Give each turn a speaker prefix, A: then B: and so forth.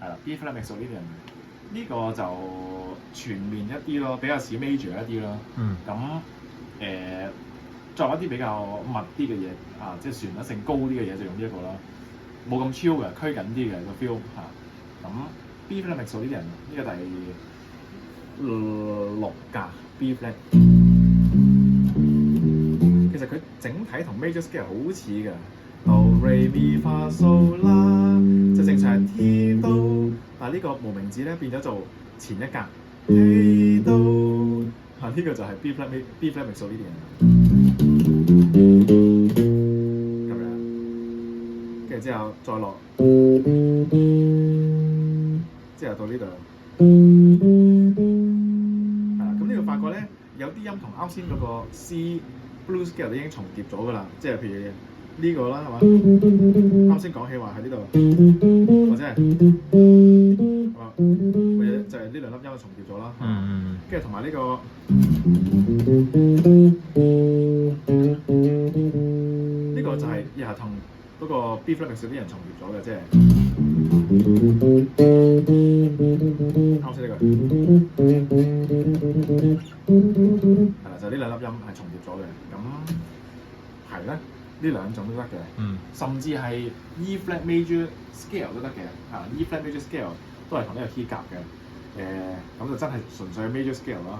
A: 係啦 ，B flat mixolydian 呢個就全面一啲咯，比較似 major 一啲咯。咁作為一啲比較密啲嘅嘢即係旋律性高啲嘅嘢就用呢一個啦，冇咁超嘅，拘緊啲嘅個 feel 咁 B flat mixolydian 呢個第6格 B flat。其實佢整體同 major scale 好似嘅，Do Re Mi Fa Sol La， 就正常係 T Do， 但係呢個無名指咧變咗做前一格 T Do， 呢個就係 B flat mixolydian 咁樣，跟住之後再落，之後到呢度。咁呢度發覺咧，有啲音同啱先嗰個 C blues scale 已經重疊咗㗎啦，即係譬如呢個啦，係嘛？啱先講起話喺呢度，或者係或者就係呢兩粒音就重疊咗啦。跟住同埋呢個就係又係同嗰個 B flat mixolydian重疊咗嘅，即係啱先呢個係啦，就呢兩粒音係重疊咗嘅，咁係咧，呢兩種都得嘅，甚至係 E flat major scale 都得嘅，E flat major scale 都係同呢個 key 夾嘅，咁就真係純粹 major scale 啦。